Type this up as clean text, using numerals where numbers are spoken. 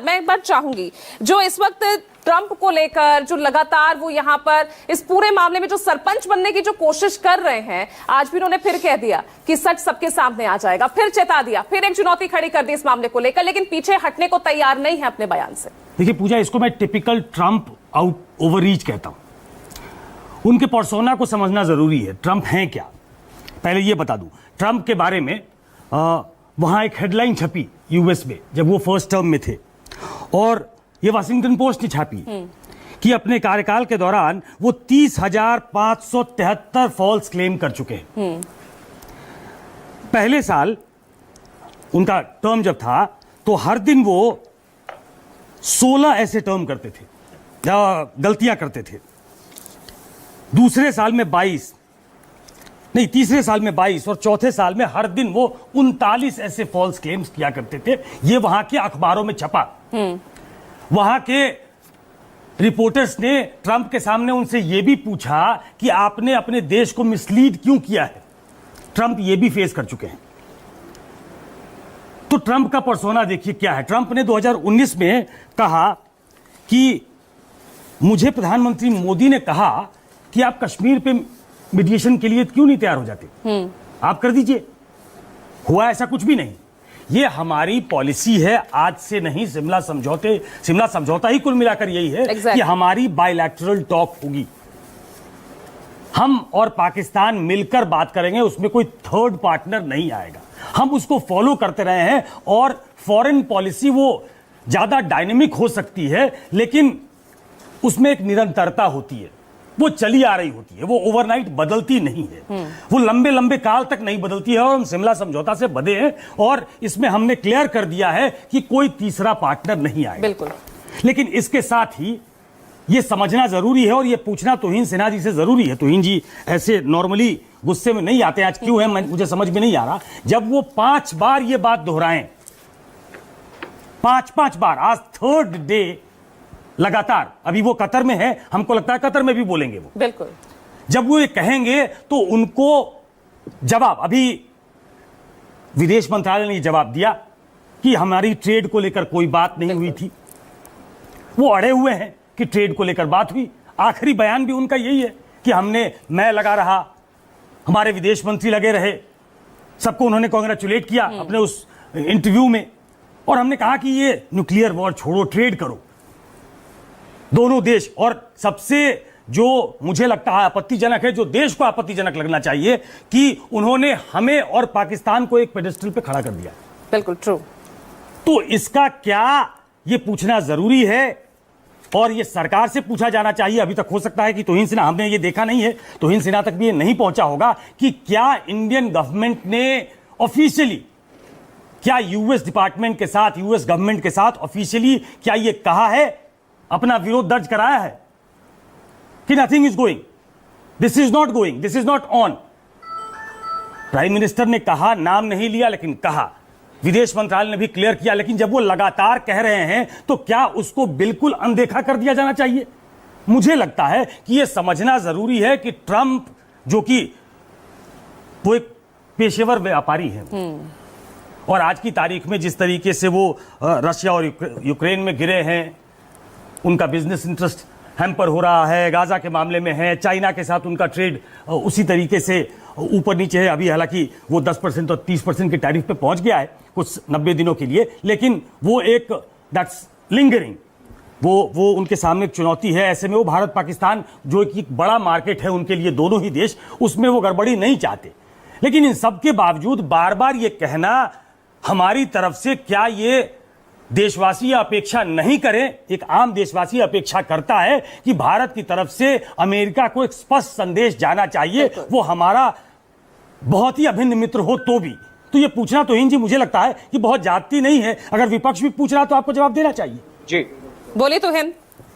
मैं एक बार चाहूंगी जो इस वक्त ट्रंप को लेकर जो लगातार वो यहां पर इस पूरे मामले में जो सरपंच बनने की जो कोशिश कर रहे हैं, आज भी उन्होंने फिर कह दिया कि सच सबके सामने आ जाएगा, फिर चेता दिया, फिर एक चुनौती खड़ी कर दी इस मामले को लेकर, लेकिन पीछे हटने को तैयार नहीं है अपने बयान से। देखिए पूजा, इसको मैं टिपिकल ट्रंप आउट ओवररीच कहता हूं। उनके पर्सोना को समझना जरूरी है। ट्रंप हैं क्या, पहले ये बता दूं। ट्रंप के बारे में वहां एक हेडलाइन छपी यूएस में जब वो फर्स्ट टर्म में थे, और ये वाशिंगटन पोस्ट ने छापी कि अपने कार्यकाल के दौरान वो 30,573 फॉल्स क्लेम कर चुके हैं। पहले साल उनका टर्म जब था तो हर दिन वो 16 ऐसे टर्म करते थे, गलतियां करते थे। दूसरे साल में 22, नहीं तीसरे साल में 22, और चौथे साल में हर दिन वो 39 ऐसे फॉल्स क्लेम्स किया करते थे। ये वहां के अखबारों में छपा। वहां के रिपोर्टर्स ने ट्रंप के सामने उनसे यह भी पूछा कि आपने अपने देश को मिसलीड क्यों किया है। ट्रंप ये भी फेस कर चुके हैं। तो ट्रंप का पर्सोना देखिए क्या है। ट्रंप ने 2019 में कहा कि मुझे प्रधानमंत्री मोदी ने कहा कि आप कश्मीर पे मीडिएशन के लिए क्यों नहीं तैयार हो जाते, आप कर दीजिए। हुआ ऐसा कुछ भी नहीं। ये हमारी पॉलिसी है, आज से नहीं। शिमला समझौता ही कुल मिलाकर यही है कि हमारी बायलैटरल टॉक होगी, हम और पाकिस्तान मिलकर बात करेंगे, उसमें कोई थर्ड पार्टनर नहीं आएगा। हम उसको फॉलो करते रहे हैं, और फॉरेन पॉलिसी वो ज्यादा डायनेमिक हो सकती है, लेकिन उसमें एक निरंतरता होती है, वो चली आ रही होती है, वो ओवरनाइट बदलती नहीं है, वो लंबे लंबे काल तक नहीं बदलती है। और हम शिमला समझौता से बंधे हैं, और इसमें हमने क्लियर कर दिया है कि कोई तीसरा पार्टनर नहीं आएगा। बिल्कुल। लेकिन इसके साथ ही ये समझना जरूरी है, और ये पूछना तौहीन सिन्हा जी से जरूरी है। तौहीन जी ऐसे नॉर्मली गुस्से में नहीं आते, आज क्यों है मुझे समझ में नहीं आ रहा। जब वो 5 बार ये बात दोहराएं, 5 बार, आज थर्ड डे लगातार, अभी वो कतर में है, हमको लगता है कतर में भी बोलेंगे वो। बिल्कुल। जब वो ये कहेंगे तो उनको जवाब, अभी विदेश मंत्रालय ने जवाब दिया कि हमारी ट्रेड को लेकर कोई बात नहीं हुई थी। वो अड़े हुए हैं कि ट्रेड को लेकर बात हुई। आखिरी बयान भी उनका यही है कि मैं लगा रहा, हमारे विदेश मंत्री लगे रहे, सबको उन्होंने कांग्रेचुलेट किया अपने उस इंटरव्यू में, और हमने कहा कि ये न्यूक्लियर वॉर छोड़ो, ट्रेड करो दोनों देश। और सबसे जो मुझे लगता है आपत्तिजनक है, जो देश को आपत्तिजनक लगना चाहिए, कि उन्होंने हमें और पाकिस्तान को एक पेडेस्टल पे खड़ा कर दिया। बिल्कुल ट्रू। तो इसका क्या, ये पूछना जरूरी है, और ये सरकार से पूछा जाना चाहिए। अभी तक हो सकता है कि तौहीन सिन्हा, हमने ये देखा नहीं है, तौहीन सिन्हा तक भी ये नहीं पहुंचा होगा कि क्या इंडियन गवर्नमेंट ने ऑफिशियली, क्या यूएस डिपार्टमेंट के साथ, यूएस गवर्नमेंट के साथ ऑफिशियली क्या ये कहा है, अपना विरोध दर्ज कराया है कि nothing is going, this is not going, this is not on. Prime minister ने कहा, नाम नहीं लिया लेकिन कहा, विदेश मंत्रालय ने भी क्लियर किया। लेकिन जब वो लगातार कह रहे हैं तो क्या उसको बिल्कुल अनदेखा कर दिया जाना चाहिए? मुझे लगता है कि यह समझना जरूरी है कि ट्रंप, जो कि वो एक पेशेवर व्यापारी है, और आज की तारीख में जिस तरीके से वो रशिया और यूक्रेन में गिरे हैं, उनका बिजनेस इंटरेस्ट हैम्पर हो रहा है, गाजा के मामले में है, चाइना के साथ उनका ट्रेड उसी तरीके से ऊपर नीचे है। अभी हालांकि वो 10% और 30% के टैरिफ पे पहुंच गया है कुछ 90 दिनों के लिए, लेकिन वो एक दैट्स लिंगरिंग, वो उनके सामने एक चुनौती है। ऐसे में वो भारत पाकिस्तान, जो एक बड़ा मार्केट है उनके लिए, दोनों ही देश, उसमें वो गड़बड़ी नहीं चाहते। लेकिन इन सब के बावजूद बार बार ये कहना हमारी तरफ से, क्या ये देशवासी अपेक्षा नहीं करें? एक आम देशवासी अपेक्षा करता है कि भारत की तरफ से अमेरिका को एक स्पष्ट संदेश जाना चाहिए, वो हमारा बहुत ही अभिन्न मित्र हो तो भी। तो ये पूछना तौहीन जी मुझे लगता है कि बहुत ज्यादती नहीं है। अगर विपक्ष भी पूछ रहा तो आपको जवाब देना चाहिए। जी बोलिए तौहीन।